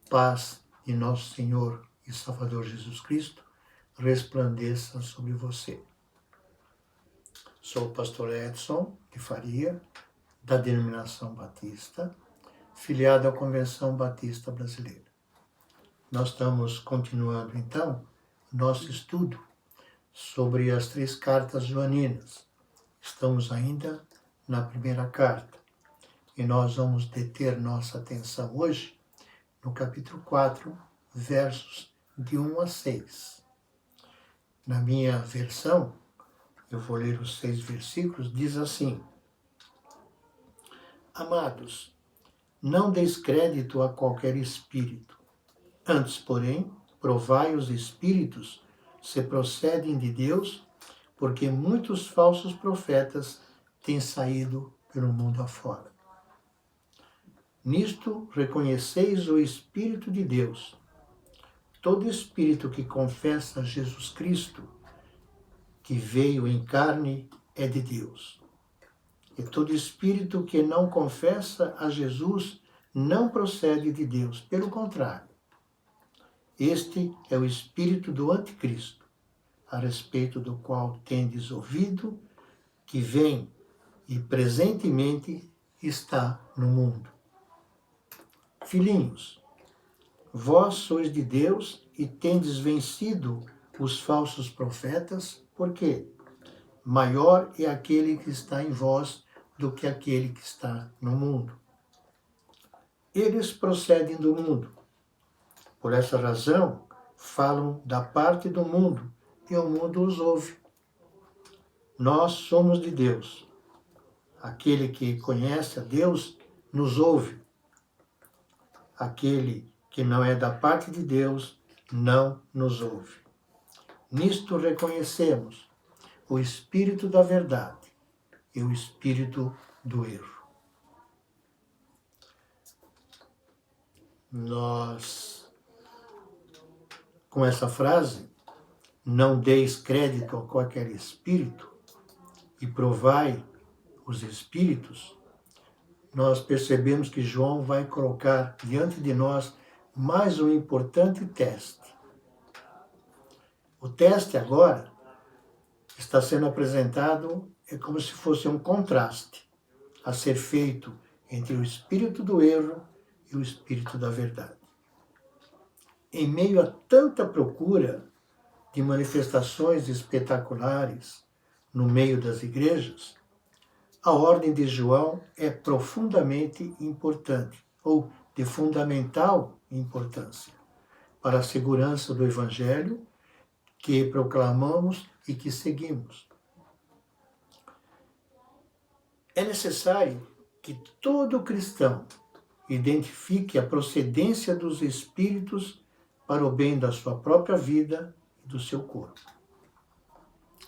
paz de nosso Senhor e Salvador Jesus Cristo resplandeça sobre você. Sou o pastor Edson de Faria, da denominação Batista, filiado à Convenção Batista Brasileira. Nós estamos continuando, então, nosso estudo sobre as 3 cartas joaninas. Estamos ainda na primeira carta e nós vamos deter nossa atenção hoje no capítulo 4, versos de 1 a 6. Na minha versão, eu vou ler os 6 versículos, diz assim: Amados, não deis crédito a qualquer espírito. Antes, porém, provai os espíritos se procedem de Deus, porque muitos falsos profetas têm saído pelo mundo afora. Nisto reconheceis o Espírito de Deus. Todo espírito que confessa Jesus Cristo, que veio em carne, é de Deus. E todo espírito que não confessa a Jesus não procede de Deus. Pelo contrário, este é o espírito do anticristo, a respeito do qual tendes ouvido, que vem e presentemente está no mundo. Filhinhos, vós sois de Deus e tendes vencido os falsos profetas, porque maior é aquele que está em vós do que aquele que está no mundo. Eles procedem do mundo. Por essa razão, falam da parte do mundo e o mundo os ouve. Nós somos de Deus. Aquele que conhece a Deus nos ouve. Aquele que não é da parte de Deus não nos ouve. Nisto reconhecemos o espírito da verdade e o espírito do erro. Nós, com essa frase, não deis crédito a qualquer espírito e provai os espíritos, nós percebemos que João vai colocar diante de nós mais um importante teste. O teste agora está sendo apresentado como se fosse um contraste a ser feito entre o espírito do erro e o espírito da verdade. Em meio a tanta procura de manifestações espetaculares no meio das igrejas, a ordem de João é profundamente importante, ou de fundamental importância, para a segurança do Evangelho que proclamamos e que seguimos. É necessário que todo cristão identifique a procedência dos espíritos para o bem da sua própria vida e do seu corpo.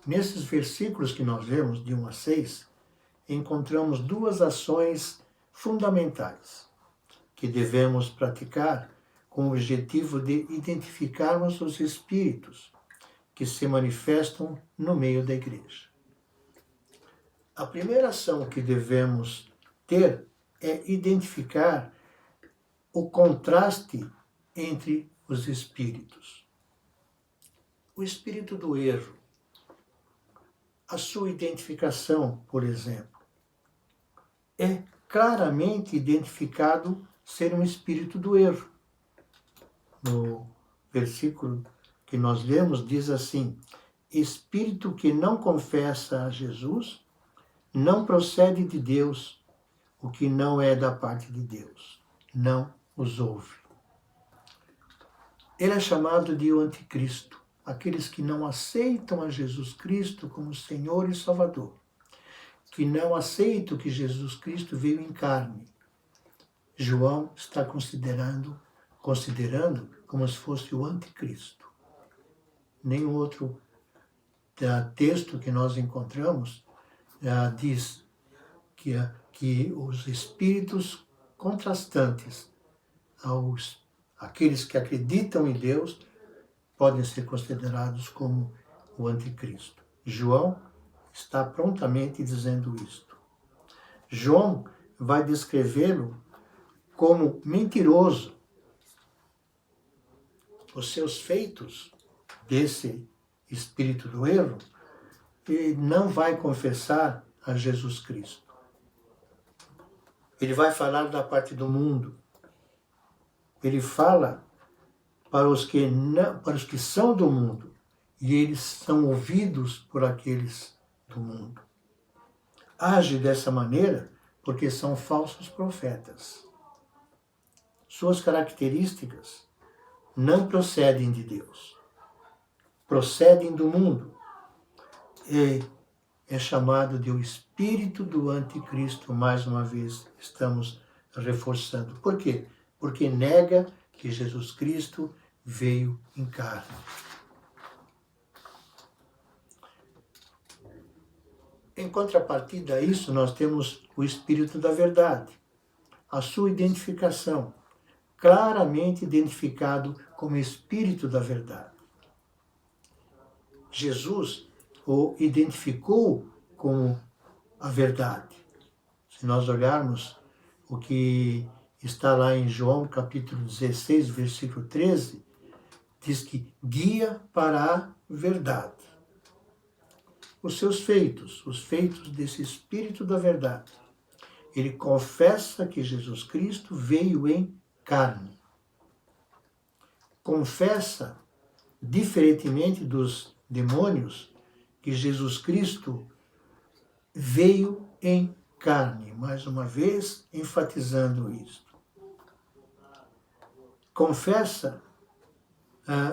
Nesses versículos que nós lemos, de 1 a 6, encontramos 2 ações fundamentais que devemos praticar com o objetivo de identificarmos os espíritos que se manifestam no meio da igreja. A primeira ação que devemos ter é identificar o contraste entre os espíritos. O espírito do erro, a sua identificação, por exemplo, é claramente identificado ser um espírito do erro. No versículo que nós lemos diz assim: espírito que não confessa a Jesus não procede de Deus, o que não é da parte de Deus não os ouve. Ele é chamado de o anticristo, aqueles que não aceitam a Jesus Cristo como Senhor e Salvador, que não aceitam que Jesus Cristo veio em carne. João está considerando como se fosse o anticristo. Nenhum outro texto que nós encontramos diz que os espíritos contrastantes aqueles que acreditam em Deus podem ser considerados como o anticristo. João está prontamente dizendo isto. João vai descrevê-lo como mentiroso, os seus feitos desse espírito do erro, ele não vai confessar a Jesus Cristo. Ele vai falar da parte do mundo. Ele fala para os que são do mundo, e eles são ouvidos por aqueles do mundo. Age dessa maneira porque são falsos profetas. Suas características não procedem de Deus, procedem do mundo. E é chamado de o espírito do anticristo, mais uma vez estamos reforçando. Por quê? Porque nega que Jesus Cristo veio em carne. Em contrapartida a isso, nós temos o espírito da verdade, a sua identificação, claramente identificado como espírito da verdade. Jesus o identificou como a verdade. Se nós olharmos o que está lá em João capítulo 16, versículo 13, diz que guia para a verdade. Os seus feitos, os feitos desse espírito da verdade. Ele confessa que Jesus Cristo veio em carne. Confessa, diferentemente dos demônios, que Jesus Cristo veio em carne, mais uma vez enfatizando isto.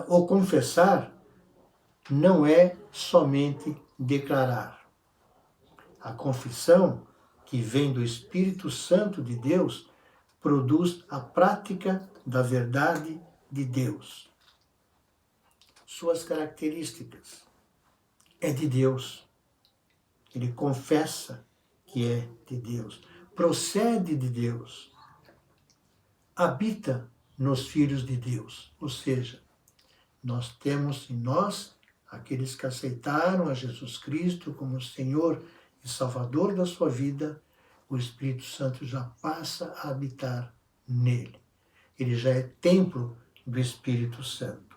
Ou confessar não é somente declarar. A confissão, que vem do Espírito Santo de Deus, produz a prática da verdade de Deus. Suas características é de Deus. Ele confessa que é de Deus, procede de Deus, habita nos filhos de Deus. Ou seja, nós temos em nós, aqueles que aceitaram a Jesus Cristo como Senhor e Salvador da sua vida, o Espírito Santo já passa a habitar nele. Ele já é templo do Espírito Santo.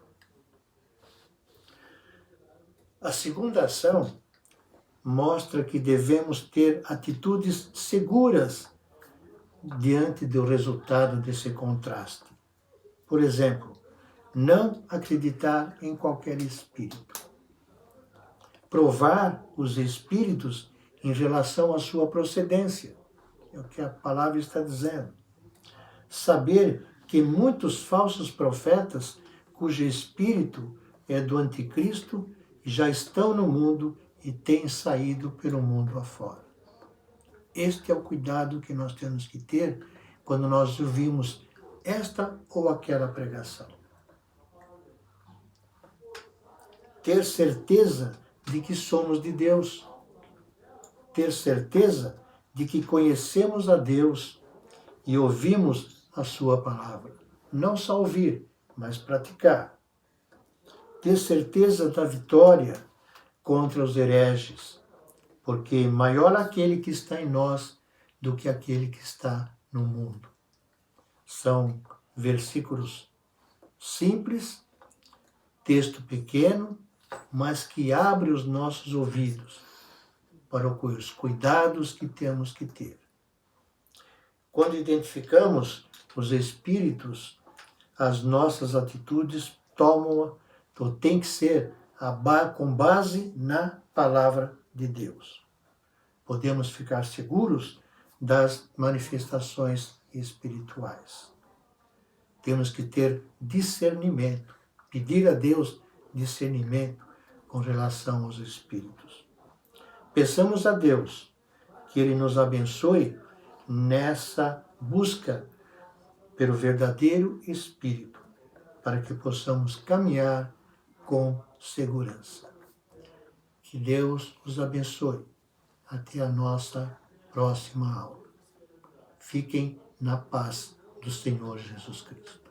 A segunda ação mostra que devemos ter atitudes seguras diante do resultado desse contraste. Por exemplo, não acreditar em qualquer espírito. Provar os espíritos em relação à sua procedência. É o que a palavra está dizendo. Saber que muitos falsos profetas, cujo espírito é do anticristo, já estão no mundo e têm saído pelo mundo afora. Este é o cuidado que nós temos que ter quando nós ouvimos esta ou aquela pregação. Ter certeza de que somos de Deus. Ter certeza de que conhecemos a Deus e ouvimos a sua palavra. Não só ouvir, mas praticar. Ter certeza da vitória contra os hereges, porque maior aquele que está em nós do que aquele que está no mundo. São versículos simples, texto pequeno, mas que abre os nossos ouvidos para os cuidados que temos que ter. Quando identificamos os espíritos, as nossas atitudes tem que ser com base na palavra de Deus. Podemos ficar seguros das manifestações espirituais. Temos que ter discernimento, pedir a Deus discernimento com relação aos espíritos. Peçamos a Deus que Ele nos abençoe nessa busca pelo verdadeiro Espírito, para que possamos caminhar com segurança. Que Deus os abençoe. Até a nossa próxima aula. Fiquem na paz do Senhor Jesus Cristo.